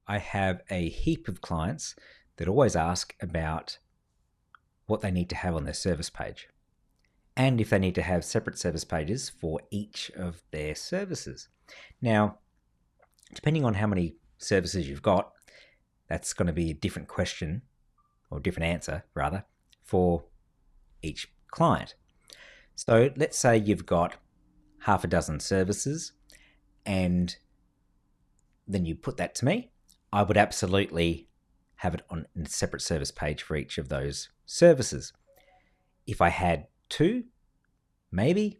I have a heap of clients that always ask about what they need to have on their service page and if they need to have separate service pages for each of their services. Now, depending on how many services you've got, that's going to be a different question, or different answer rather, for each client. So let's say you've got half a dozen services and then you put that to me. I would absolutely have it on a separate service page for each of those services. If I had two, maybe,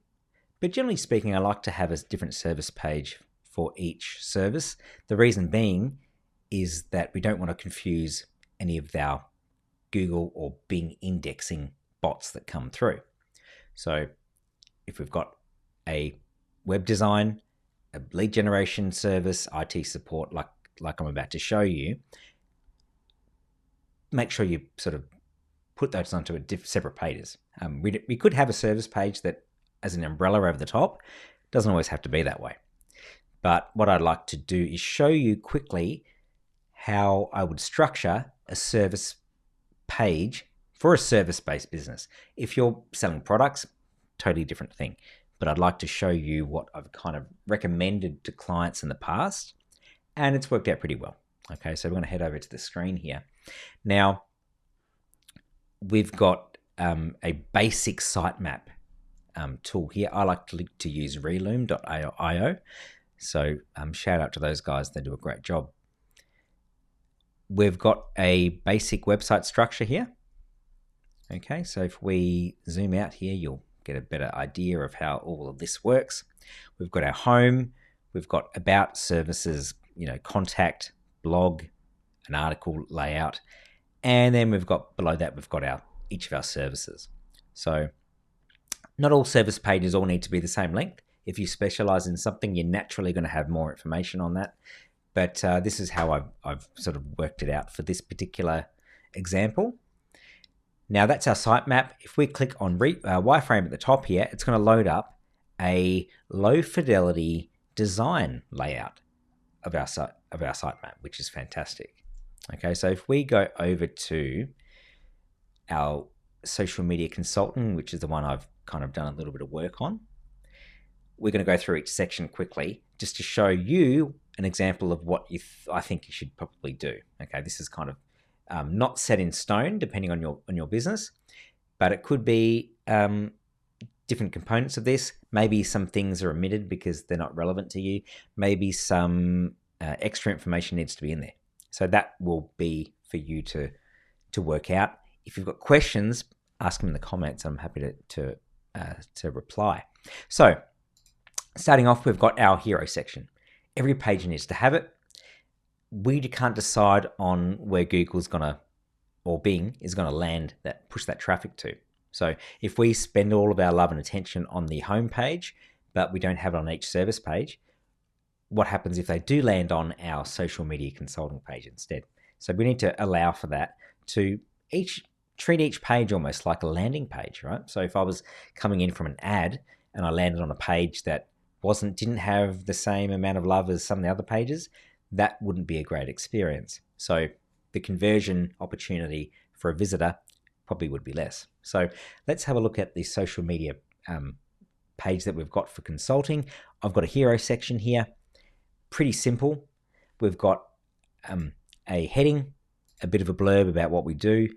but generally speaking, I like to have a different service page for each service. The reason being is that we don't want to confuse any of our Google or Bing indexing bots that come through. So if we've got a web design, a lead generation service, IT support, like I'm about to show you, make sure you sort of put those onto separate pages. We could have a service page that as an umbrella over the top. Doesn't always have to be that way. But what I'd like to do is show you quickly how I would structure a service page for a service-based business. If you're selling products, totally different thing. But I'd like to show you what I've kind of recommended to clients in the past, and it's worked out pretty well. Okay, so we're going to head over to the screen here. Now, we've got a basic sitemap tool here. I like to use Reloom.io. So shout out to those guys. They do a great job. We've got a basic website structure here. Okay, so if we zoom out here, you'll get a better idea of how all of this works. We've got our home. We've got about, services, contact, blog, an article layout. And then we've got below that, we've got each of our services. So not all service pages all need to be the same length. If you specialize in something, you're naturally going to have more information on that. But this is how I've sort of worked it out for this particular example. Now that's our sitemap. If we click on wireframe at the top here, it's going to load up a low fidelity design layout of our sitemap, which is fantastic. Okay, so if we go over to our social media consultant, which is the one I've kind of done a little bit of work on, we're going to go through each section quickly just to show you an example of what I think you should probably do. Okay, this is kind of not set in stone depending on your business, but it could be different components of this. Maybe some things are omitted because they're not relevant to you. Maybe some extra information needs to be in there. So that will be for you to work out. If you've got questions, ask them in the comments. I'm happy to reply. So starting off, we've got our hero section. Every page needs to have it. We can't decide on where Google's or Bing is going to push that traffic to. So if we spend all of our love and attention on the home page, but we don't have it on each service page, what happens if they do land on our social media consulting page instead? So we need to allow for that to treat each page almost like a landing page, right? So if I was coming in from an ad and I landed on a page that didn't have the same amount of love as some of the other pages, that wouldn't be a great experience. So the conversion opportunity for a visitor probably would be less. So let's have a look at the social media page that we've got for consulting. I've got a hero section here. Pretty simple. We've got a heading, a bit of a blurb about what we do,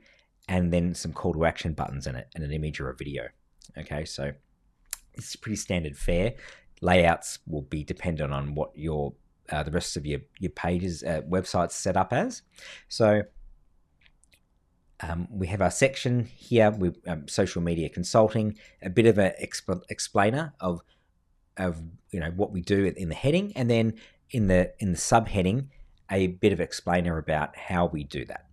and then some call to action buttons in it and an image or a video. Okay, so it's pretty standard fare. Layouts will be dependent on what the rest of your pages, websites set up as. So we have our section here with social media consulting, a bit of an explainer of what we do in the heading, and then in the subheading, a bit of explainer about how we do that.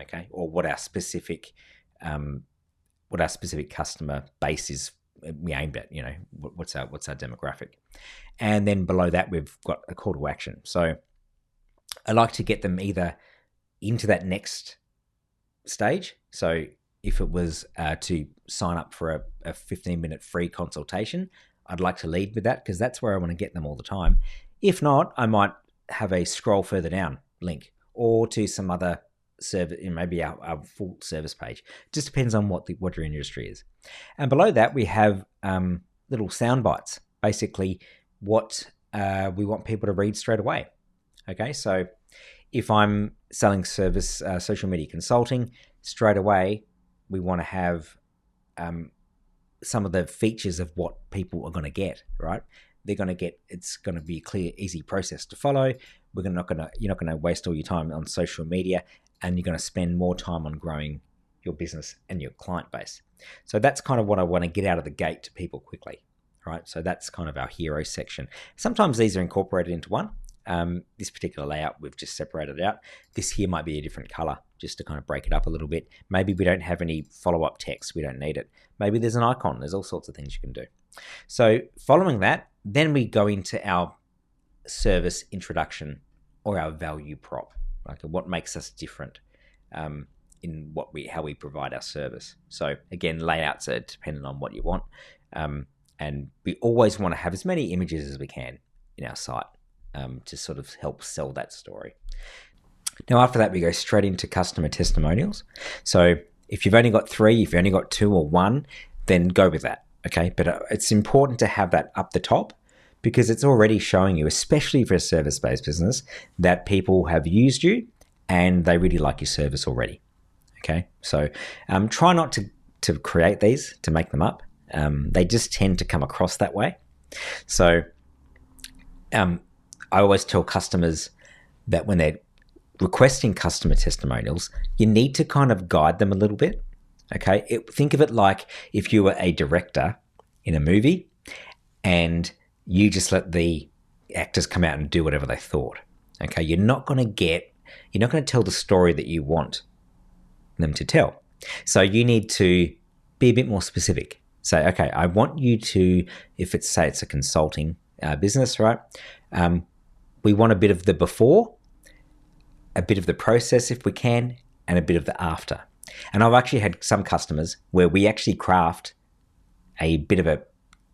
Okay, or what our specific customer base is. We aimed at, what's our demographic. And then below that, we've got a call to action. So I like to get them either into that next stage. So if it was to sign up for a 15-minute free consultation, I'd like to lead with that because that's where I want to get them all the time. If not, I might have a scroll further down link, or to some other service, maybe our full service page. It just depends on what your industry is. And below that, we have little sound bites, basically what we want people to read straight away. Okay, so if I'm selling service, social media consulting, straight away, we want to have some of the features of what people are going to get, right? They're going to get, it's going to be a clear, easy process to follow. You're not going to waste all your time on social media, and you're going to spend more time on growing your business and your client base. So that's kind of what I want to get out of the gate to people quickly, right? So that's kind of our hero section. Sometimes these are incorporated into one. This particular layout, we've just separated it out. This here might be a different color just to kind of break it up a little bit. Maybe we don't have any follow-up text. We don't need it. Maybe there's an icon. There's all sorts of things you can do. So following that, then we go into our service introduction or our value prop, like what makes us different in how we provide our service. So again, layouts are dependent on what you want. And we always want to have as many images as we can in our site. To sort of help sell that story. Now, after that, we go straight into customer testimonials. So if you've only got 3, if you've only got 2 or 1, then go with that, okay? But it's important to have that up the top because it's already showing you, especially for a service-based business, that people have used you and they really like your service already, okay? So try not to create these, to make them up. They just tend to come across that way. So I always tell customers that when they're requesting customer testimonials, you need to kind of guide them a little bit, okay? Think of it like if you were a director in a movie and you just let the actors come out and do whatever they thought, okay? You're not going to tell the story that you want them to tell. So you need to be a bit more specific. Say, okay, I want you to, if it's a consulting business, right? We want a bit of the before, a bit of the process if we can, and a bit of the after. And I've actually had some customers where we actually craft a bit of a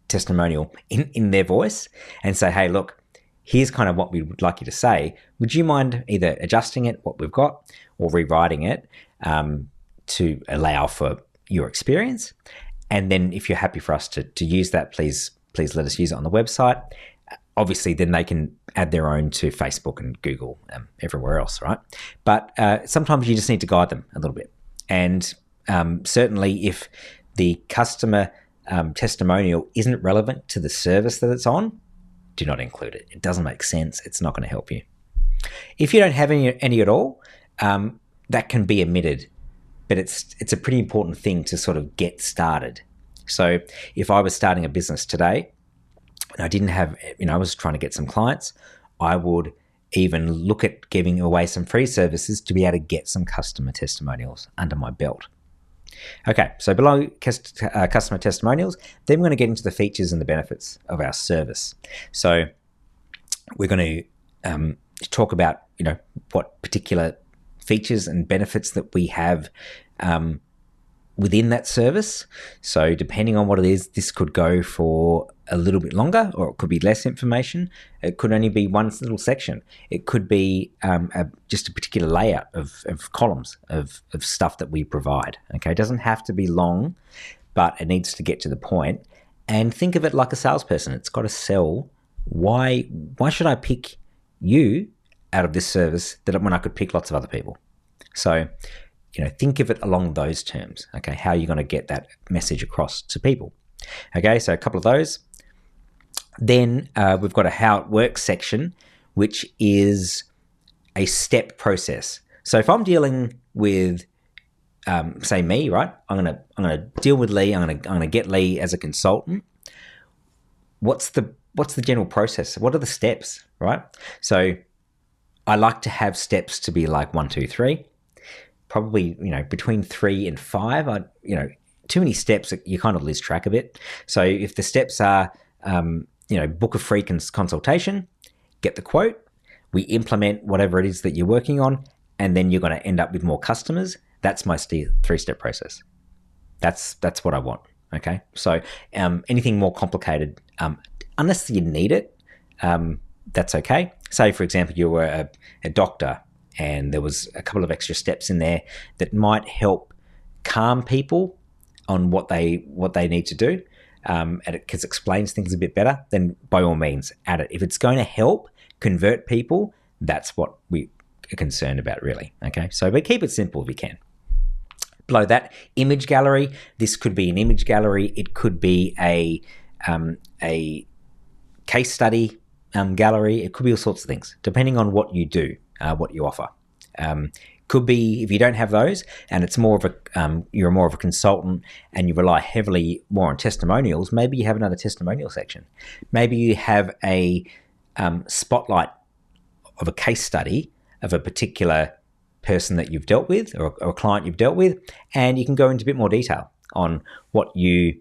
testimonial in their voice and say, hey, look, here's kind of what we would like you to say. Would you mind either adjusting it, what we've got, or rewriting it to allow for your experience? And then if you're happy for us to use that, please let us use it on the website. Obviously, then they can add their own to Facebook and Google, everywhere else, right? But sometimes you just need to guide them a little bit. And certainly if the customer testimonial isn't relevant to the service that it's on, do not include it. It doesn't make sense. It's not going to help you. If you don't have any at all, that can be omitted. But it's a pretty important thing to sort of get started. So if I was starting a business today, and I didn't have, I was trying to get some clients, I would even look at giving away some free services to be able to get some customer testimonials under my belt. Okay, so below customer testimonials, then we're going to get into the features and the benefits of our service. So we're going to talk about, what particular features and benefits that we have within that service. So depending on what it is, this could go for a little bit longer, or it could be less information. It could only be one little section. It could be just a particular layout of columns of stuff that we provide. Okay, it doesn't have to be long, but it needs to get to the point. And think of it like a salesperson. It's got to sell. Why should I pick you out of this service when I could pick lots of other people? So, think of it along those terms, okay? How are you going to get that message across to people? Okay, so a couple of those. Then we've got a how it works section, which is a step process. So if I'm dealing with, say me, right? I'm gonna deal with Lee. I'm gonna get Lee as a consultant. What's the general process? What are the steps, right? So I like to have steps to be like 1, 2, 3. Probably, between 3 and 5. Too many steps, you kind of lose track of it. So if the steps are, book a free consultation, get the quote, we implement whatever it is that you're working on, and then you're going to end up with more customers. That's my 3-step process. That's what I want. Okay. So anything more complicated, unless you need it, that's okay. Say, for example, you were a doctor and there was a couple of extra steps in there that might help calm people on what they need to do, and it explains things a bit better, then by all means add it. If it's going to help convert people, that's what we are concerned about, really. Okay, so we keep it simple if we can. Below that, image gallery. This could be an image gallery. It could be a case study gallery. It could be all sorts of things, depending on what you do, what you offer. Could be, if you don't have those and it's more of a you're more of a consultant and you rely heavily more on testimonials, maybe you have another testimonial section. Maybe you have a spotlight of a case study of a particular person that you've dealt with, or a client you've dealt with, and you can go into a bit more detail on what the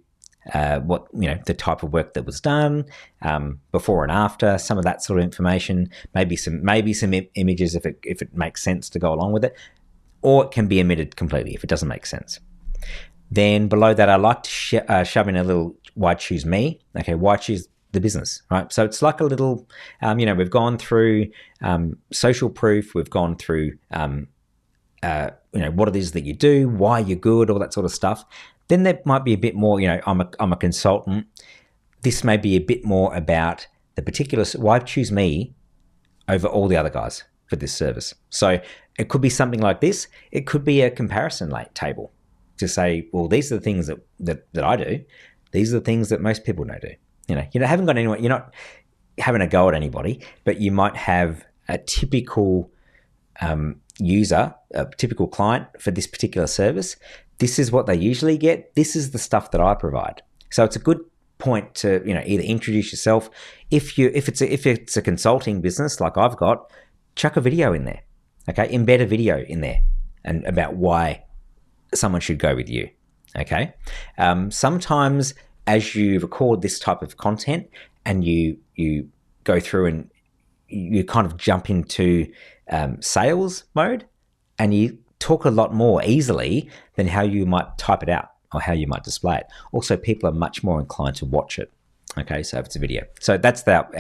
type of work that was done, before and after, some of that sort of information, maybe some images if it makes sense to go along with it, or it can be omitted completely if it doesn't make sense. Then below that, I like to shove in a little why choose me. Okay, why choose the business, right? So it's like a little, we've gone through social proof, we've gone through what it is that you do, why you're good, all that sort of stuff. Then there might be a bit more, I'm a consultant. This may be a bit more about the particular, why choose me over all the other guys for this service. So it could be something like this. It could be a comparison table to say, well, these are the things that I do. These are the things that most people don't do. You haven't got anyone, you're not having a go at anybody, but you might have a typical user, a typical client for this particular service. This is what they usually get. This is the stuff that I provide. So it's a good point to either introduce yourself. If it's a consulting business like I've got, chuck a video in there. Okay, embed a video in there and about why someone should go with you. Okay, sometimes as you record this type of content and you go through and you kind of jump into sales mode, and you talk a lot more easily than how you might type it out or how you might display it. Also, people are much more inclined to watch it. Okay, so if it's a video. So that's about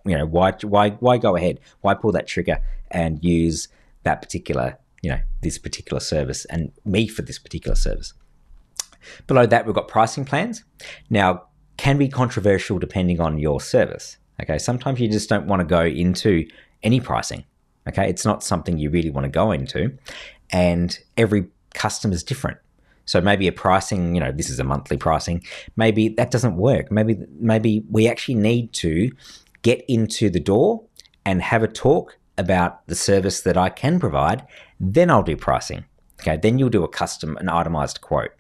why go ahead, why pull that trigger and use that particular this particular service and me for this particular service. Below that, we've got pricing plans. Now, can be controversial depending on your service. Okay, sometimes you just don't want to go into any pricing. Okay, it's not something you really want to go into, and every customer is different. So maybe a pricing, this is a monthly pricing, maybe that doesn't work. Maybe we actually need to get into the door and have a talk about the service that I can provide. Then I'll do pricing. Okay, then you'll do an itemized quote,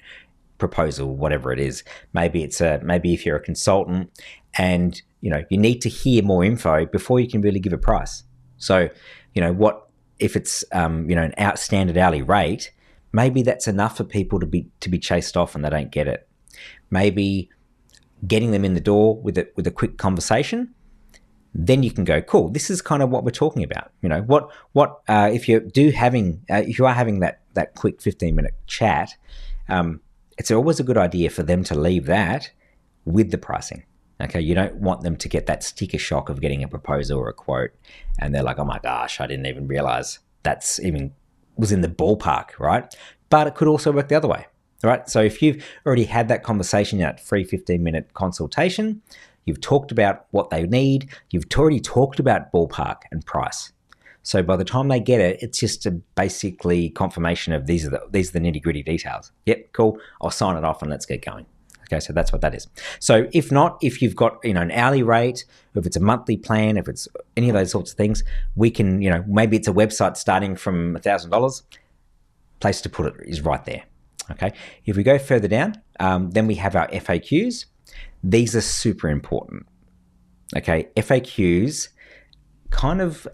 proposal, whatever it is. Maybe if you're a consultant and you need to hear more info before you can really give a price. So what if it's an standard hourly rate? Maybe that's enough for people to be chased off and they don't get it. Maybe getting them in the door with a quick conversation, then you can go, cool, this is kind of what we're talking about. If you are having that quick 15-minute chat, it's always a good idea for them to leave that with the pricing. Okay, you don't want them to get that sticker shock of getting a proposal or a quote and they're like, oh my gosh, I didn't even realize that's even was in the ballpark, right? But it could also work the other way, right? So if you've already had that conversation in that free 15-minute consultation, you've talked about what they need, you've already talked about ballpark and price. So by the time they get it, it's just a basically confirmation of these are the nitty-gritty details. Yep, cool, I'll sign it off and let's get going. Okay, so that's what that is. So if you've got an hourly rate, if it's a monthly plan, if it's any of those sorts of things, we can, maybe it's a website starting from $1,000. Place to put it is right there. Okay, if we go further down, then we have our FAQs. These are super important. Okay, FAQs kind of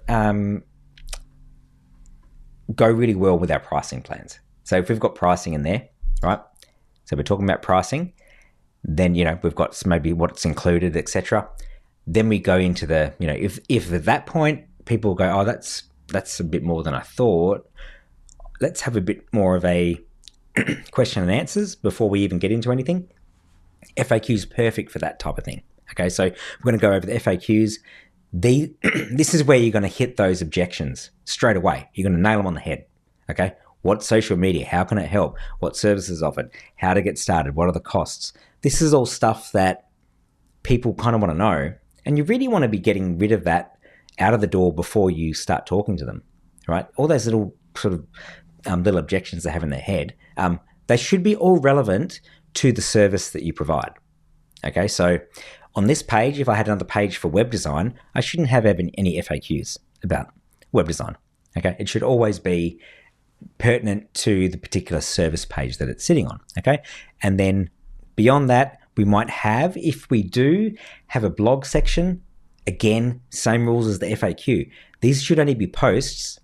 go really well with our pricing plans. So if we've got pricing in there, right? So we're talking about pricing. Then we've got maybe what's included, etc. Then we go into the if at that point people go, oh, that's a bit more than I thought. Let's have a bit more of a question and answers before we even get into anything. FAQ is perfect for that type of thing. Okay, so we're going to go over the FAQs. This is where you're going to hit those objections straight away. You're going to nail them on the head. Okay. What social media? How can it help? What services offered? How to get started? What are the costs? This is all stuff that people kind of want to know. And you really want to be getting rid of that out of the door before you start talking to them, right? All those little sort of little objections they have in their head, they should be all relevant to the service that you provide. Okay, so on this page, if I had another page for web design, I shouldn't have any FAQs about web design. Okay, it should always be pertinent to the particular service page that it's sitting on. Okay, and then beyond that, we might have, if we do have a blog section, again, same rules as the FAQ. These should only be posts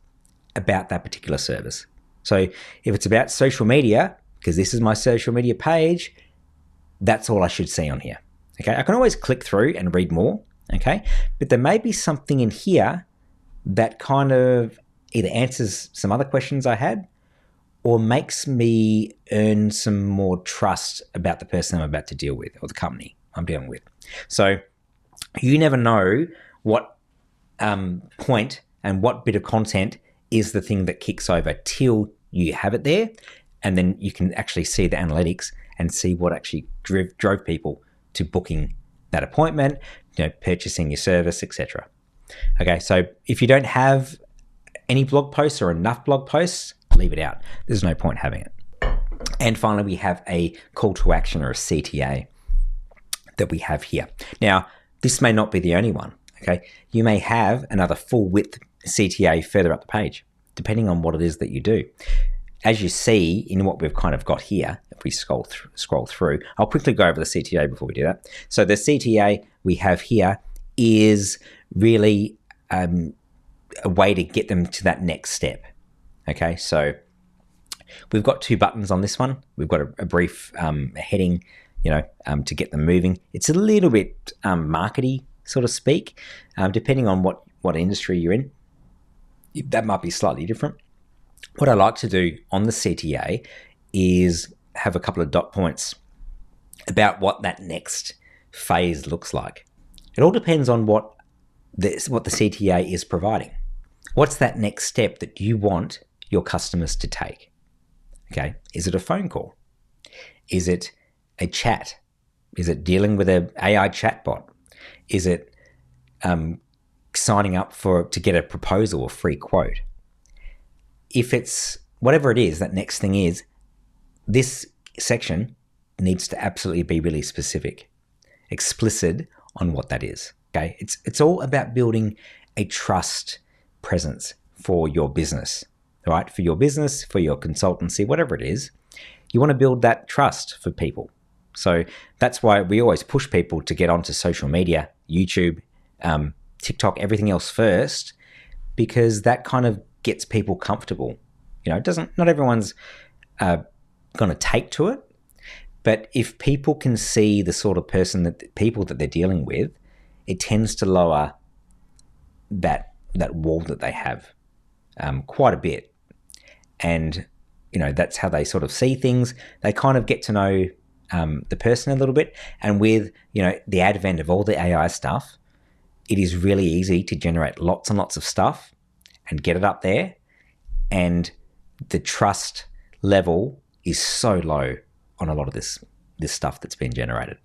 about that particular service. So if it's about social media, because this is my social media page, that's all I should see on here. Okay, I can always click through and read more. Okay, but there may be something in here that kind of either answers some other questions I had or makes me earn some more trust about the person I'm about to deal with or the company I'm dealing with. So you never know what point and what bit of content is the thing that kicks over till you have it there, and then you can actually see the analytics and see what actually drove people to booking that appointment, purchasing your service, etc. Okay, so if you don't have any blog posts or enough blog posts, leave it out. There's no point having it. And finally, we have a call to action or a CTA that we have here. Now, this may not be the only one. Okay, you may have another full width CTA further up the page, depending on what it is that you do. As you see in what we've kind of got here, if we scroll through, I'll quickly go over the CTA before we do that. So the CTA we have here is really a way to get them to that next step. Okay, so we've got 2 buttons on this one. We've got a brief heading, to get them moving. It's a little bit markety, so to speak, depending on what industry you're in. That might be slightly different. What I like to do on the CTA is have a couple of dot points about what that next phase looks like. It all depends on what the CTA is providing. What's that next step that you want your customers to take? Okay, is it a phone call? Is it a chat? Is it dealing with an AI chatbot? Is it signing up to get a proposal or free quote? If it's whatever it is, that next thing is, this section needs to absolutely be really specific, explicit on what that is. Okay, it's all about building a trust presence for your business, right? For your business, for your consultancy, whatever it is, you want to build that trust for people. So that's why we always push people to get onto social media, YouTube, TikTok, everything else first, because that kind of gets people comfortable. Not everyone's going to take to it, but if people can see the sort of people that they're dealing with, it tends to lower that wall that they have quite a bit. And, that's how they sort of see things. They kind of get to know the person a little bit. And with, the advent of all the AI stuff, it is really easy to generate lots and lots of stuff and get it up there. And the trust level is so low on a lot of this stuff that's been generated.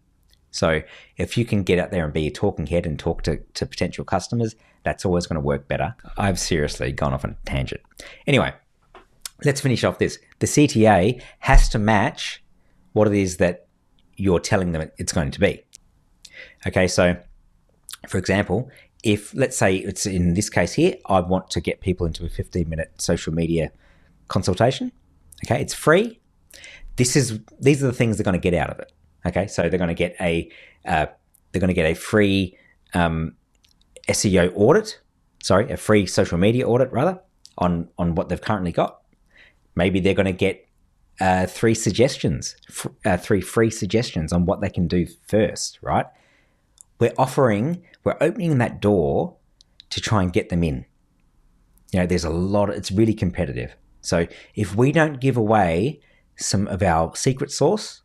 So if you can get out there and be a talking head and talk to potential customers, that's always going to work better. I've seriously gone off on a tangent. Anyway, let's finish off this. The CTA has to match what it is that you're telling them it's going to be. Okay, so for example, if let's say it's in this case here, I want to get people into a 15-minute social media consultation. Okay, it's free. These are the things they're going to get out of it. Okay, so they're going to get a free SEO audit. Sorry, a free social media audit rather on what they've currently got. Maybe they're going to get 3 suggestions, 3 free suggestions on what they can do first. Right? We're opening that door to try and get them in. There's it's really competitive. So if we don't give away some of our secret sauce,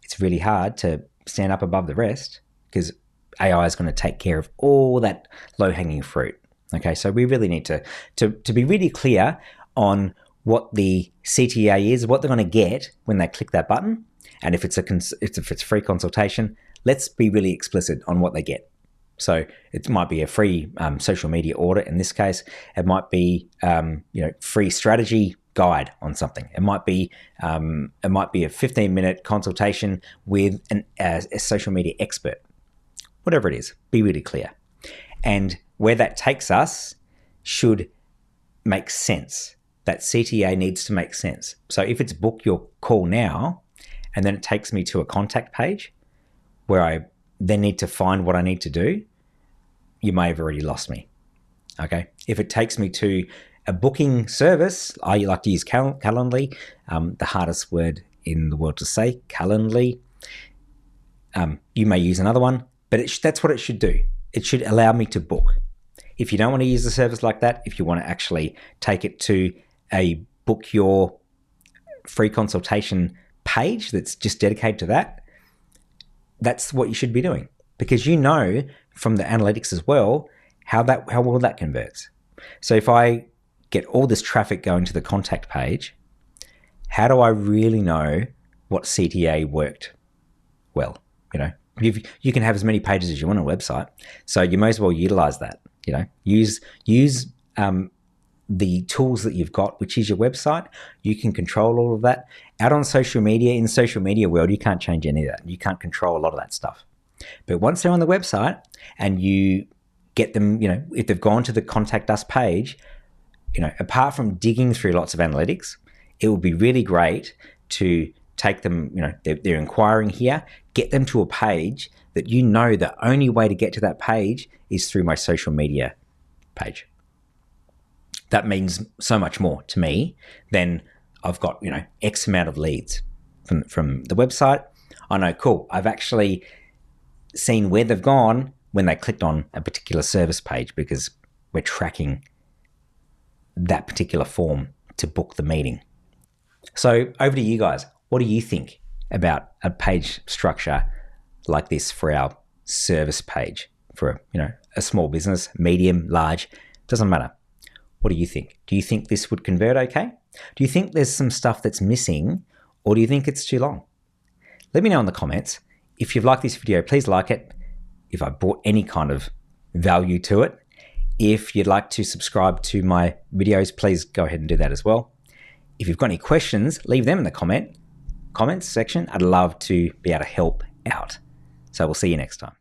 it's really hard to stand up above the rest, because AI is going to take care of all that low-hanging fruit. Okay, so we really need to be really clear on what the CTA is, what they're going to get when they click that button, and if it's a free consultation, let's be really explicit on what they get. So it might be a free social media audit. In this case, it might be free strategy guide on something. It might be a 15-minute consultation with a social media expert. Whatever it is, be really clear. And where that takes us should make sense. That CTA needs to make sense. So if it's book your call now, and then it takes me to a contact page where I then need to find what I need to do, you may have already lost me. Okay. If it takes me to a booking service, I like to use Calendly, the hardest word in the world to say, Calendly. You may use another one, but that's what it should do. It should allow me to book. If you don't want to use a service like that, if you want to actually take it to a book your free consultation page that's just dedicated to that, that's what you should be doing, because you know from the analytics as well how well that converts. So if I get all this traffic going to the contact page, how do I really know what CTA worked well? You can have as many pages as you want on a website, so you may as well utilize that. Use the tools that you've got, which is your website. You can control all of that. Out on social media, in the social media world, you can't change any of that. You can't control a lot of that stuff. But once they're on the website and you get them, if they've gone to the Contact Us page, apart from digging through lots of analytics, it would be really great to take them, they're inquiring here, get them to a page that the only way to get to that page is through my social media page. That means so much more to me than I've got, X amount of leads from the website. I know, cool, I've actually seen where they've gone when they clicked on a particular service page, because we're tracking that particular form to book the meeting. So over to you guys. What do you think about a page structure like this for our service page for a small business, medium, large? Doesn't matter. What do you think? Do you think this would convert okay? Do you think there's some stuff that's missing, or do you think it's too long? Let me know in the comments. If you've liked this video, please like it. If I brought any kind of value to it. If you'd like to subscribe to my videos, please go ahead and do that as well. If you've got any questions, leave them in the comments section. I'd love to be able to help out. So we'll see you next time.